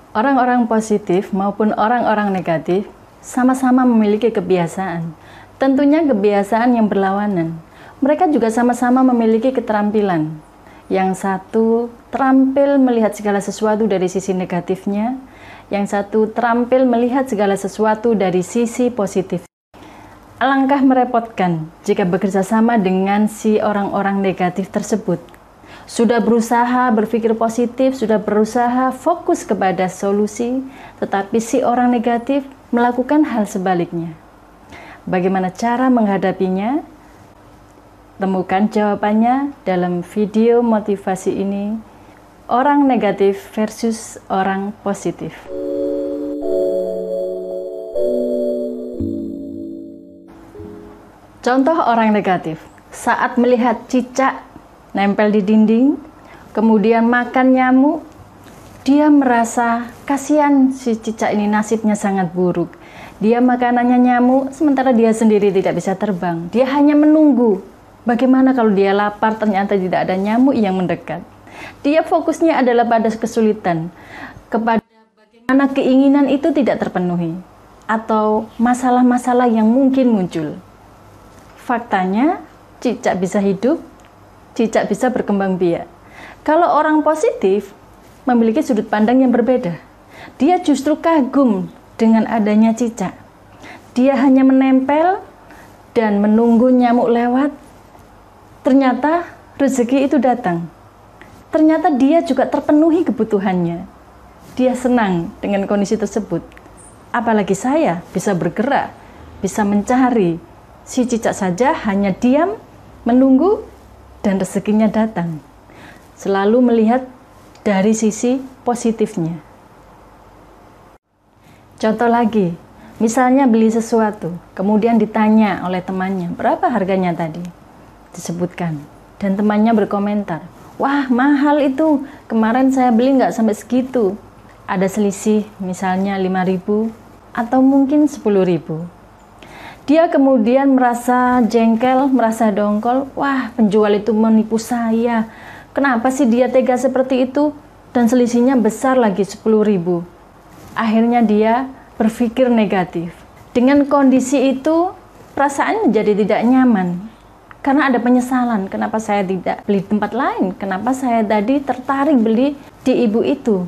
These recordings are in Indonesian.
Orang-orang positif maupun orang-orang negatif sama-sama memiliki kebiasaan. Tentunya kebiasaan yang berlawanan. Mereka juga sama-sama memiliki keterampilan. Yang satu terampil melihat segala sesuatu dari sisi negatifnya, yang satu terampil melihat segala sesuatu dari sisi positif. Alangkah merepotkan jika bekerja sama dengan si orang-orang negatif tersebut. Sudah berusaha berpikir positif, sudah berusaha fokus kepada solusi, tetapi si orang negatif melakukan hal sebaliknya. Bagaimana cara menghadapinya? Temukan jawabannya dalam video motivasi ini, orang negatif versus orang positif. Contoh orang negatif, saat melihat cicak nempel di dinding, kemudian makan nyamuk, dia merasa kasihan si cicak ini, nasibnya sangat buruk. Dia makanannya nyamuk, sementara dia sendiri tidak bisa terbang. Dia hanya menunggu. Bagaimana kalau dia lapar, ternyata tidak ada nyamuk yang mendekat. Dia fokusnya adalah pada kesulitan, kepada bagaimana keinginan itu tidak terpenuhi, atau masalah-masalah yang mungkin muncul. Faktanya, cicak bisa hidup, cicak bisa berkembang biak. Kalau orang positif memiliki sudut pandang yang berbeda. Dia justru kagum dengan adanya cicak. Dia hanya menempel dan menunggu nyamuk lewat. Ternyata rezeki itu datang. Ternyata dia juga terpenuhi kebutuhannya. Dia senang dengan kondisi tersebut. Apalagi saya bisa bergerak, bisa mencari. Si cicak saja hanya diam, menunggu, dan rezekinya datang. Selalu melihat dari sisi positifnya. Contoh lagi, misalnya beli sesuatu, kemudian ditanya oleh temannya, berapa harganya tadi? Disebutkan, dan temannya berkomentar, wah mahal itu, kemarin saya beli nggak sampai segitu. Ada selisih, misalnya 5.000, atau mungkin 10.000. Dia kemudian merasa jengkel, merasa dongkol, wah penjual itu menipu saya. Kenapa sih dia tega seperti itu? Dan selisihnya besar lagi 10.000. Akhirnya dia berpikir negatif. Dengan kondisi itu, perasaan menjadi tidak nyaman. Karena ada penyesalan, kenapa saya tidak beli di tempat lain? Kenapa saya tadi tertarik beli di ibu itu?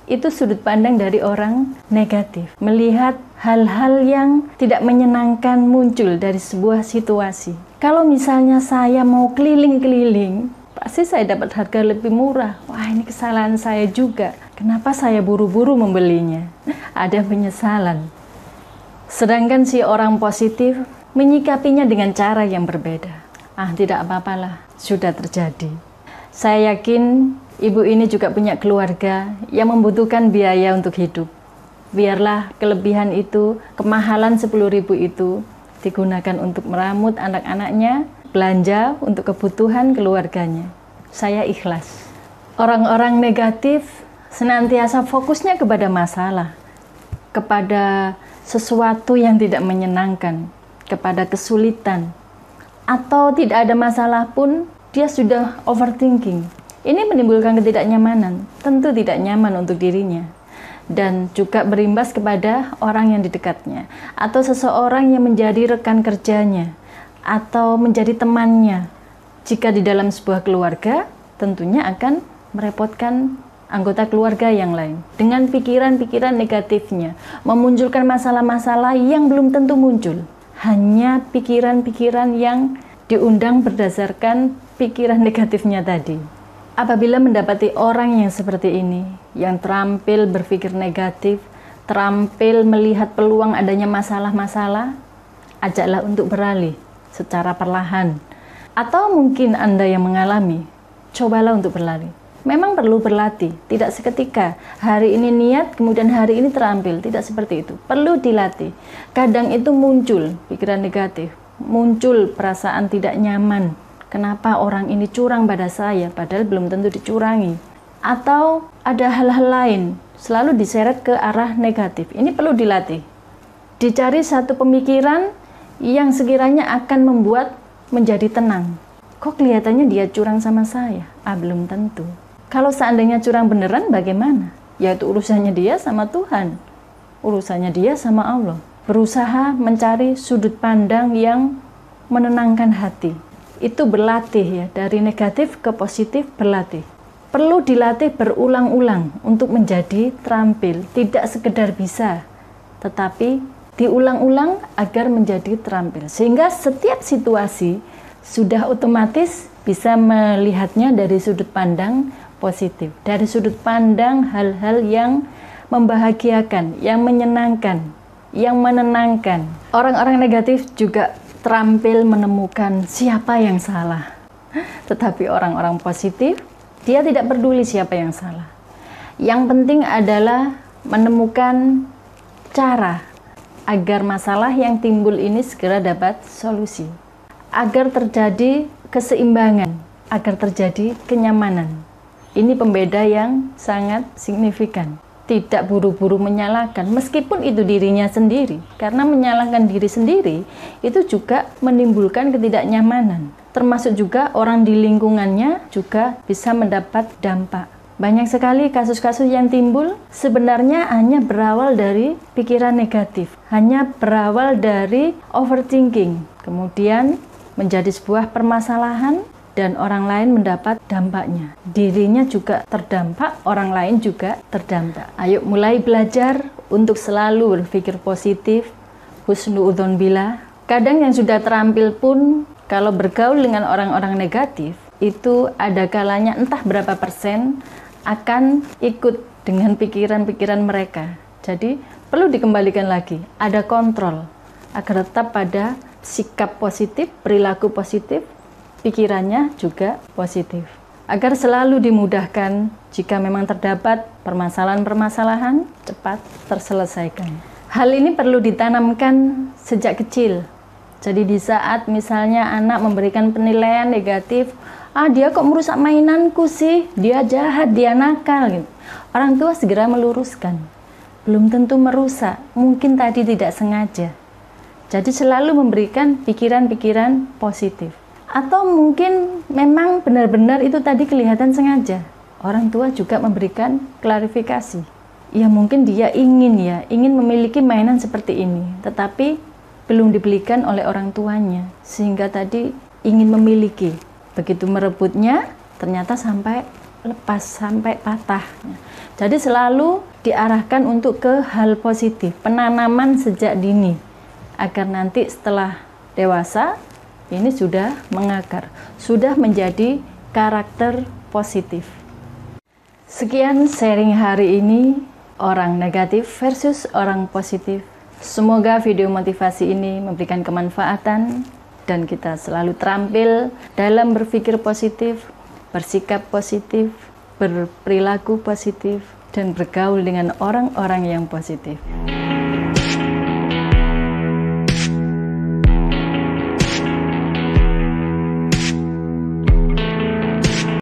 Itu sudut pandang dari orang negatif. Melihat hal-hal yang tidak menyenangkan muncul dari sebuah situasi. Kalau misalnya saya mau keliling-keliling, pasti saya dapat harga lebih murah. Wah, ini kesalahan saya juga. Kenapa saya buru-buru membelinya? Ada penyesalan. Sedangkan si orang positif menyikapinya dengan cara yang berbeda. Ah, tidak apa-apalah, sudah terjadi. Saya yakin ibu ini juga punya keluarga yang membutuhkan biaya untuk hidup. Biarlah kelebihan itu, kemahalan 10.000 itu digunakan untuk meramut anak-anaknya, belanja untuk kebutuhan keluarganya. Saya ikhlas. Orang-orang negatif senantiasa fokusnya kepada masalah, kepada sesuatu yang tidak menyenangkan, kepada kesulitan, atau tidak ada masalah pun dia sudah overthinking. Ini menimbulkan ketidaknyamanan, tentu tidak nyaman untuk dirinya, dan juga berimbas kepada orang yang di dekatnya, atau seseorang yang menjadi rekan kerjanya, atau menjadi temannya. Jika di dalam sebuah keluarga, tentunya akan merepotkan anggota keluarga yang lain, dengan pikiran-pikiran negatifnya, memunculkan masalah-masalah yang belum tentu muncul, hanya pikiran-pikiran yang diundang berdasarkan pikiran negatifnya tadi. Apabila mendapati orang yang seperti ini, yang terampil berpikir negatif, terampil melihat peluang adanya masalah-masalah, ajaklah untuk beralih secara perlahan. Atau mungkin Anda yang mengalami, cobalah untuk berlari. Memang perlu berlatih, tidak seketika. Hari ini niat, kemudian hari ini terampil, tidak seperti itu. Perlu dilatih. Kadang itu muncul pikiran negatif, muncul perasaan tidak nyaman. Kenapa orang ini curang pada saya, padahal belum tentu dicurangi. Atau ada hal-hal lain, selalu diseret ke arah negatif. Ini perlu dilatih. Dicari satu pemikiran yang sekiranya akan membuat menjadi tenang. Kok kelihatannya dia curang sama saya? Ah, belum tentu. Kalau seandainya curang beneran, bagaimana? yaitu urusannya dia sama Tuhan, urusannya dia sama Allah. Berusaha mencari sudut pandang yang menenangkan hati. Itu berlatih ya, dari negatif ke positif berlatih. Perlu dilatih berulang-ulang untuk menjadi terampil, tidak sekedar bisa, tetapi diulang-ulang agar menjadi terampil. Sehingga setiap situasi sudah otomatis bisa melihatnya dari sudut pandang positif, dari sudut pandang hal-hal yang membahagiakan, yang menyenangkan, yang menenangkan. Orang-orang negatif juga terampil menemukan siapa yang salah. Tetapi orang-orang positif, dia tidak peduli siapa yang salah. Yang penting adalah menemukan cara agar masalah yang timbul ini segera dapat solusi. Agar terjadi keseimbangan, agar terjadi kenyamanan. Ini pembeda yang sangat signifikan. Tidak buru-buru menyalahkan, meskipun itu dirinya sendiri. Karena menyalahkan diri sendiri, itu juga menimbulkan ketidaknyamanan. Termasuk juga orang di lingkungannya juga bisa mendapat dampak. Banyak sekali kasus-kasus yang timbul sebenarnya hanya berawal dari pikiran negatif. Hanya berawal dari overthinking. Kemudian menjadi sebuah permasalahan dan orang lain mendapat dampaknya. Dirinya juga terdampak, orang lain juga terdampak. Ayo mulai belajar untuk selalu berpikir positif, husnuudzon billah. Kadang yang sudah terampil pun kalau bergaul dengan orang-orang negatif, itu ada kalanya entah berapa persen akan ikut dengan pikiran-pikiran mereka. Jadi perlu dikembalikan lagi, ada kontrol agar tetap pada sikap positif, perilaku positif, pikirannya juga positif. Agar selalu dimudahkan jika memang terdapat permasalahan-permasalahan cepat terselesaikan. Hal ini perlu ditanamkan sejak kecil. Jadi di saat misalnya anak memberikan penilaian negatif, dia kok merusak mainanku sih, dia jahat, dia nakal gitu. Orang tua segera meluruskan. Belum tentu merusak, mungkin tadi tidak sengaja. Jadi selalu memberikan pikiran-pikiran positif. Atau mungkin memang benar-benar itu tadi kelihatan sengaja. Orang tua juga memberikan klarifikasi. Ya mungkin dia ingin memiliki mainan seperti ini, tetapi belum dibelikan oleh orang tuanya. Sehingga tadi ingin memiliki. Begitu merebutnya, ternyata sampai lepas, sampai patah. Jadi selalu diarahkan untuk ke hal positif, penanaman sejak dini. Agar nanti setelah dewasa, ini sudah mengakar, sudah menjadi karakter positif. Sekian sharing hari ini, orang negatif versus orang positif. Semoga video motivasi ini memberikan kemanfaatan dan kita selalu terampil dalam berpikir positif, bersikap positif, berperilaku positif, dan bergaul dengan orang-orang yang positif.